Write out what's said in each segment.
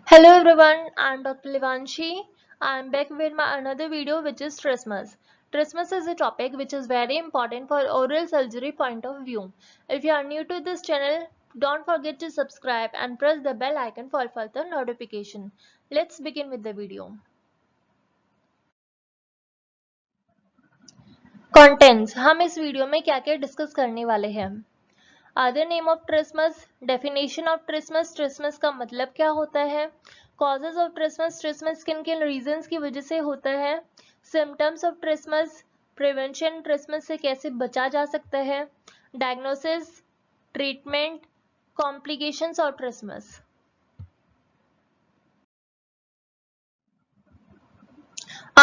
Hello everyone, I'm Dr. Livanshi. I'm back with my another video which is trismus. Trismus is a topic which is very important for oral surgery point of view. If you are new to this channel, don't forget to subscribe and press the bell icon for further notification. Let's begin with the video. Contents हम इस video में क्या क्या discuss करने वाले हैं. Other name of trismus, definition of trismus, trismus का मतलब क्या होता है, कॉजेज ऑफ ट्रिसमस, ट्रिसमस किन किन रीजंस की वजह से होता है, symptoms of trismus, prevention, trismus से कैसे बचा जा सकता है, diagnosis, treatment, complications of trismus.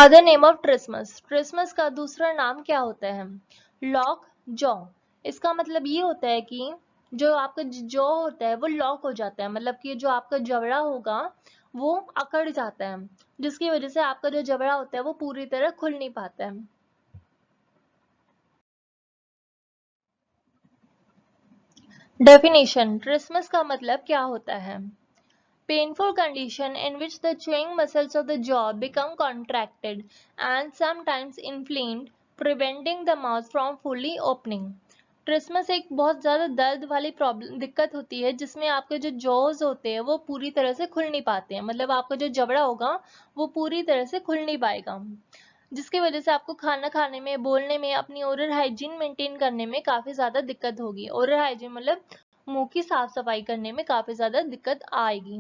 Other name of trismus, trismus का दूसरा नाम क्या होता है, लॉक जॉ. इसका मतलब ये होता है कि जो आपका जॉ होता है वो लॉक हो जाता है, मतलब कि जो आपका जबड़ा होगा वो अकड़ जाता है, जिसकी वजह से आपका जो जबड़ा होता है वो पूरी तरह खुल नहीं पाता है. डेफिनेशन, ट्रिसमस का मतलब क्या होता है, painful condition in which the chewing muscles of the jaw become contracted and sometimes inflamed, preventing the mouth from fully opening. ट्रिसमस एक बहुत ज़्यादा दर्द वाली प्रॉब्लम दिक्कत होती है जिसमें आपके जो जॉज होते हैं वो पूरी तरह से खुल नहीं पाते हैं, मतलब आपका जो जबड़ा होगा वो पूरी तरह से खुल नहीं पाएगा, जिसकी वजह से आपको खाना खाने में, बोलने में, अपनी ओरल हाइजीन मेंटेन करने में काफ़ी ज़्यादा दिक्कत होगी. ओरल हाइजीन मतलब मुंह की साफ सफाई करने में काफ़ी ज़्यादा दिक्कत आएगी.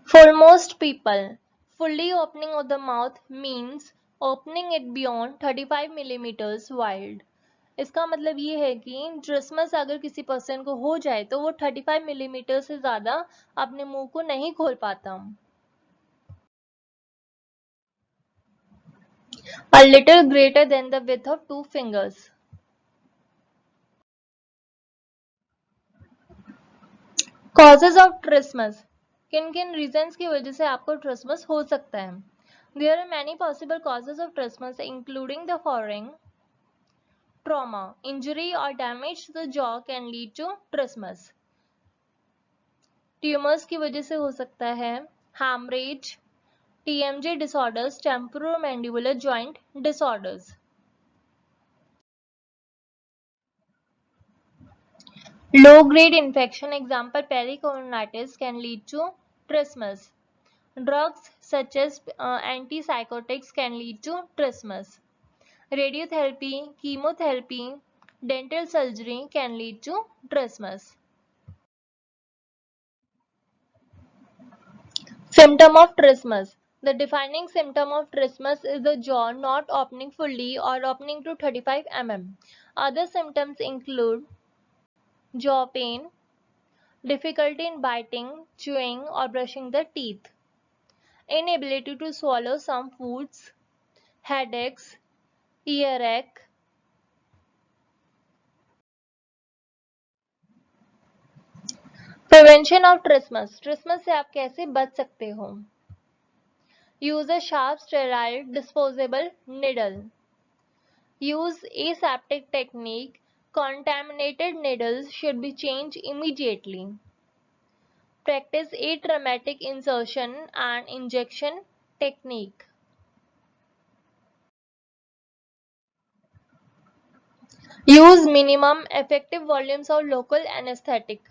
For most people, fully opening of the mouth means opening it beyond 35 millimeters wide. इसका मतलब ये है कि ट्रिसमस अगर किसी पर्सन को हो जाए तो वो 35 मिलीमीटर से ज़्यादा अपने मुंह को नहीं खोल पाता. A little greater than the width of 2 fingers. Causes of ट्रिसमस, किन किन रीजंस की वजह से आपको ट्रिसमस हो सकता है. There are many possible causes of trismus including the following. Trauma, injury or damage to the jaw can lead to trismus. Tumours की वजह से हो सकता है, haemorrhage, TMJ disorders, temporomandibular joint disorders. Low grade infection, example pericoronitis, can lead to trismus. Drugs such as antipsychotics can lead to trismus. Radiotherapy, chemotherapy, dental surgery can lead to trismus. Symptom of trismus. The defining symptom of trismus is the jaw not opening fully or opening to 35 mm. Other symptoms include jaw pain, difficulty in biting, chewing, or brushing the teeth, inability to swallow some foods, headaches, earache. Prevention of trismus. ट्रिसमस से आप कैसे बच सकते हो. Use a sharp, sterile, disposable needle. Use aseptic technique. Contaminated needles should be changed immediately. Practice atraumatic insertion and injection technique. Use minimum effective volumes of local anesthetic.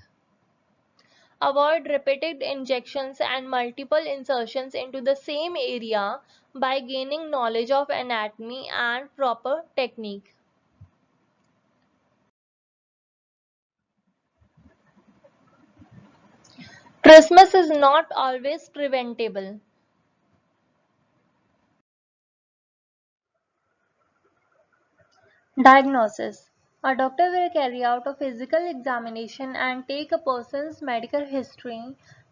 Avoid repeated injections and multiple insertions into the same area by gaining knowledge of anatomy and proper technique. Trismus is not always preventable. Diagnosis. A doctor will carry out a physical examination and take a person's medical history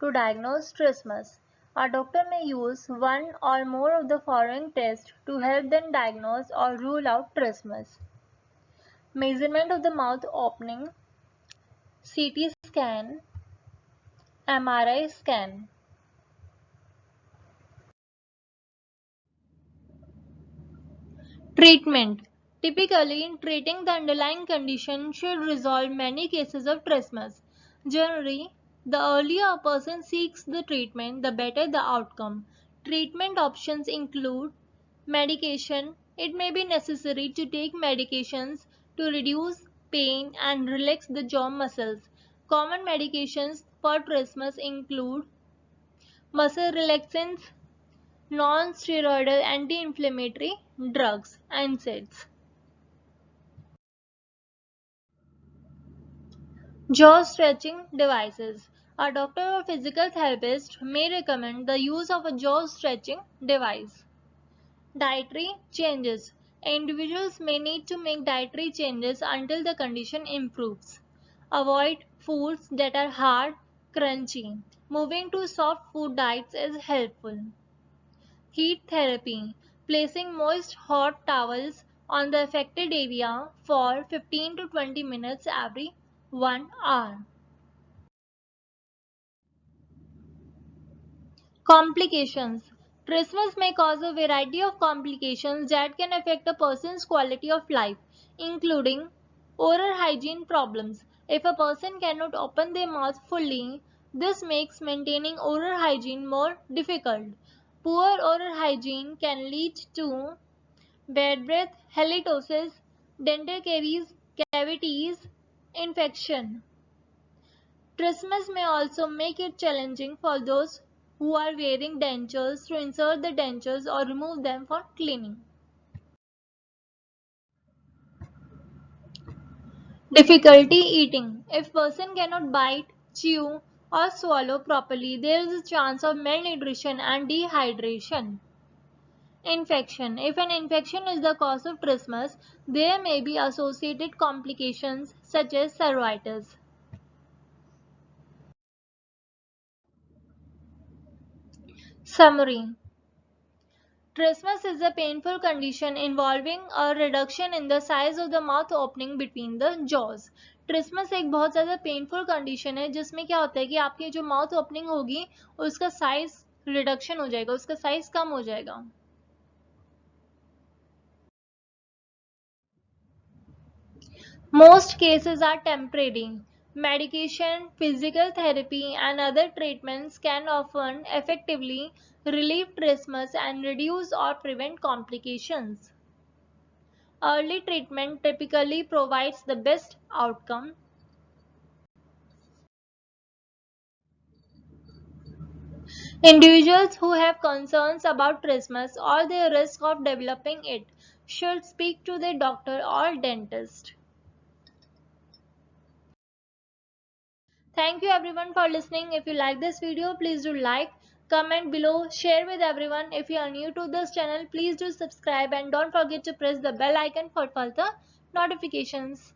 to diagnose trismus. A doctor may use one or more of the following tests to help them diagnose or rule out trismus. Measurement of the mouth opening, CT scan, MRI scan. Treatment. Typically, treating the underlying condition should resolve many cases of trismus. Generally, the earlier a person seeks the treatment, the better the outcome. Treatment options include medication. It may be necessary to take medications to reduce pain and relax the jaw muscles. Common medications for trismus include muscle relaxants, non-steroidal anti-inflammatory drugs, and NSAIDs. Jaw stretching devices. A doctor or physical therapist may recommend the use of a jaw stretching device. Dietary changes. Individuals may need to make dietary changes until the condition improves. Avoid foods that are hard, crunchy. Moving to soft food diets is helpful. Heat therapy. Placing moist hot towels on the affected area for 15 to 20 minutes every 1 hour. Complications. Trismus may cause a variety of complications that can affect a person's quality of life, including oral hygiene problems. If a person cannot open their mouth fully, this makes maintaining oral hygiene more difficult. Poor oral hygiene can lead to bad breath, halitosis, dental caries, cavities, infection. Trismus may also make it challenging for those who are wearing dentures to insert the dentures or remove them for cleaning. Difficulty eating. If person cannot bite, chew or swallow properly, there is a chance of malnutrition and dehydration. Infection. If an infection is the cause of trismus, there may be associated complications such as cervitis. Summary. Trismus is a painful condition involving a reduction in the size of the mouth opening between the jaws. Trismus एक बहुत ज़्यादा painful condition है जिसमें क्या होता है कि आपकी जो माउथ ओपनिंग होगी उसका साइज रिडक्शन हो जाएगा, उसका साइज कम हो जाएगा. Most cases are temporary. Medication, physical therapy, and other treatments can often effectively relieve trismus and reduce or prevent complications. Early treatment typically provides the best outcome. Individuals who have concerns about trismus or the risk of developing it should speak to their doctor or dentist. Thank you everyone for listening. If you like this video, please do like, comment below, share with everyone. If you are new to this channel, please do subscribe and don't forget to press the bell icon for further notifications.